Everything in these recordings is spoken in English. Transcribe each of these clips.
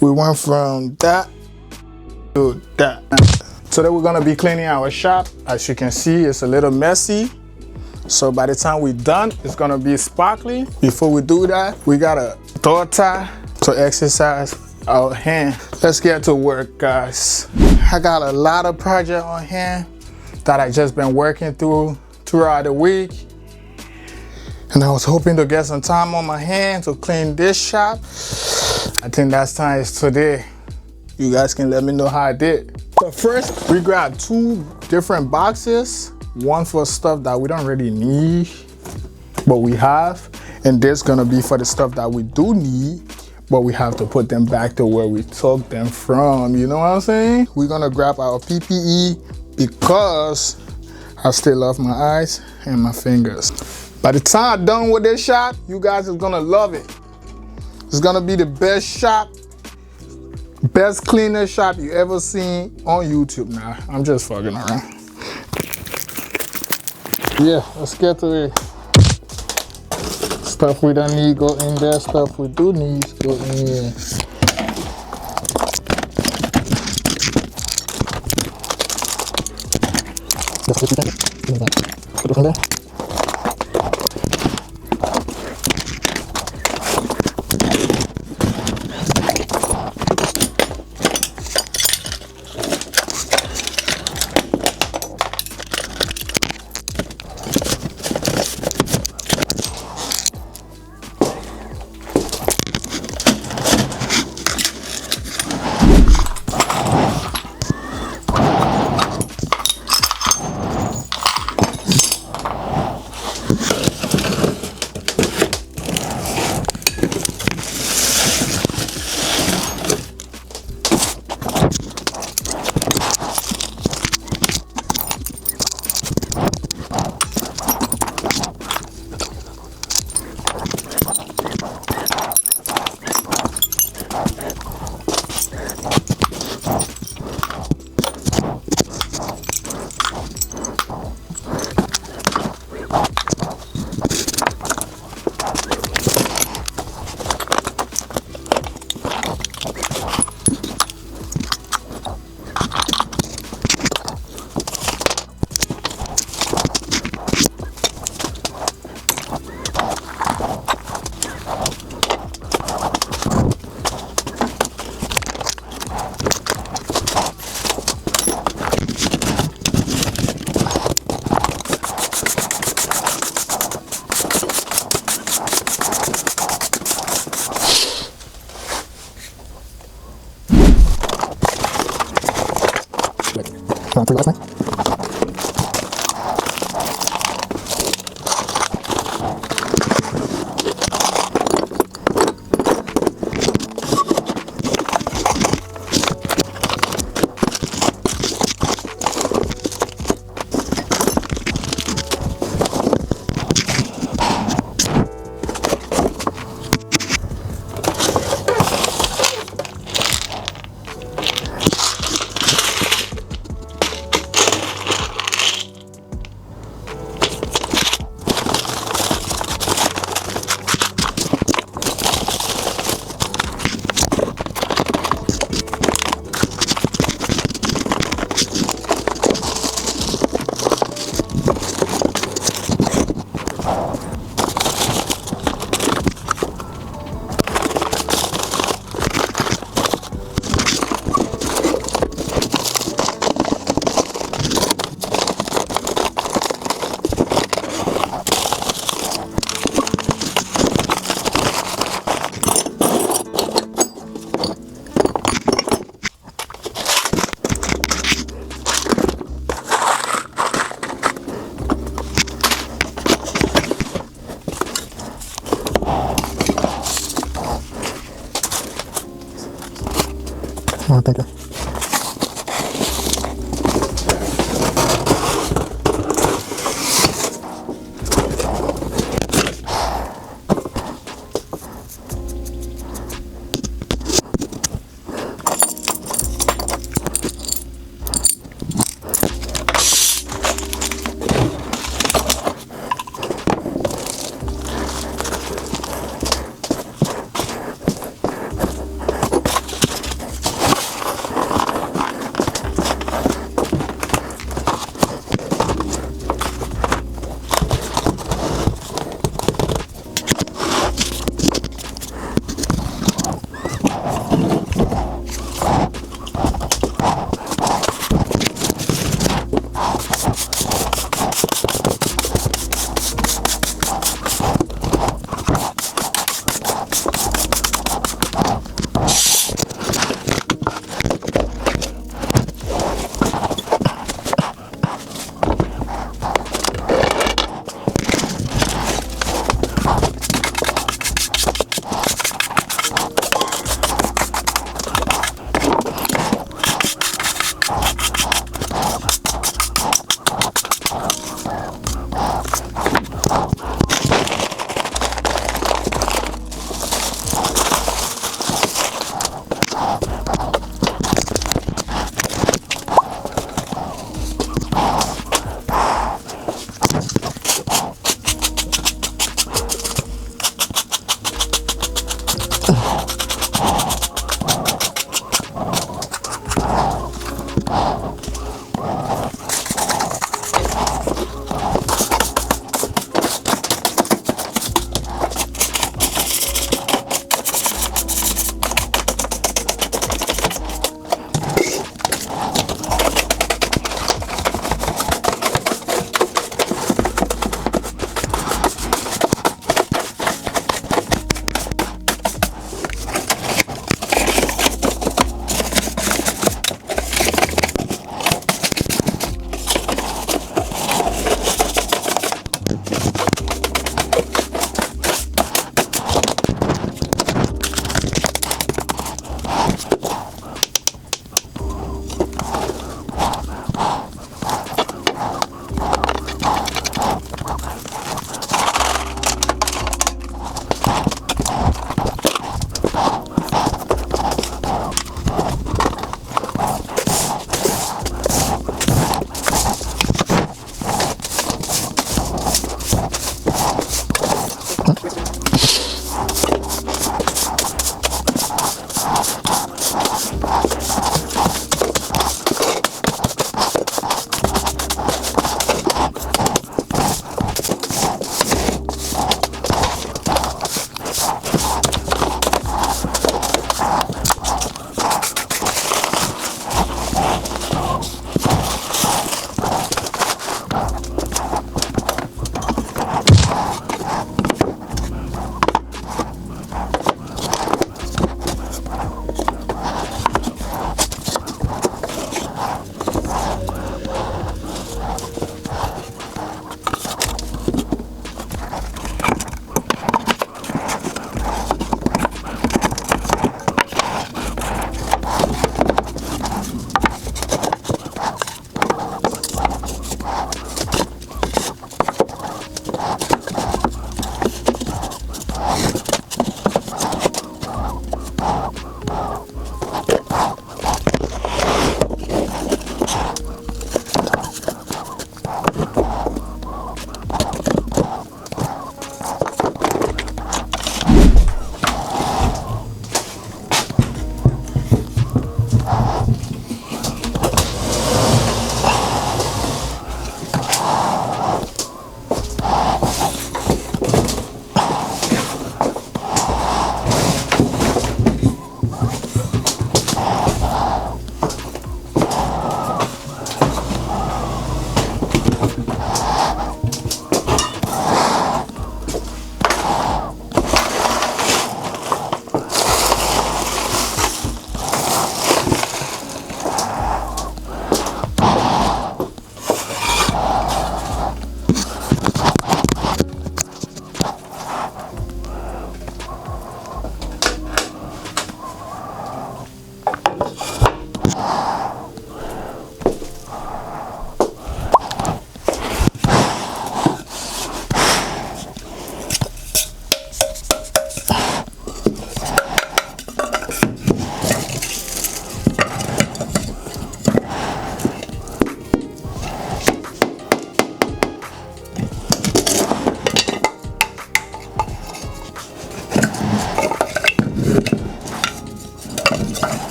We went from that to that. Today we're gonna be cleaning our shop. As you can see, it's a little messy. So by the time we're done, it's gonna be sparkly. Before we do that, we got a door tie to exercise our hand. Let's get to work, guys. I got a lot of projects on hand that I just been working throughout the week. And I was hoping to get some time on my hand to clean this shop. I think that's time is today. You guys can let me know how I did. But first, we grabbed 2 different boxes. One for stuff that we don't really need, but we have. And this gonna be for the stuff that we do need, but we have to put them back to where we took them from. You know what I'm saying? We're gonna grab our PPE because I still love my eyes and my fingers. By the time I'm done with this shop, you guys are gonna love it. It's gonna be the best shop, best cleaner shop you ever seen on YouTube. Nah, I'm just fucking around. Yeah, let's get to it. Stuff we don't need go in there, stuff we do need go in here. Put it in there. Last night. Oh, thank you.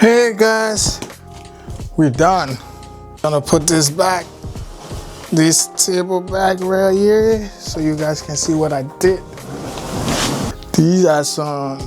Hey guys, we're done. Gonna put this back, this table back right here, so you guys can see what I did. These are some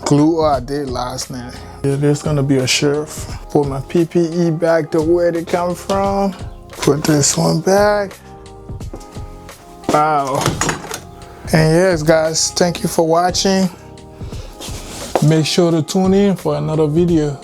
glue I did last night. Yeah, there's gonna be a shelf. Put my PPE back to where they come from. Put this one back. Wow. And yes guys, thank you for watching. Make sure to tune in for another video.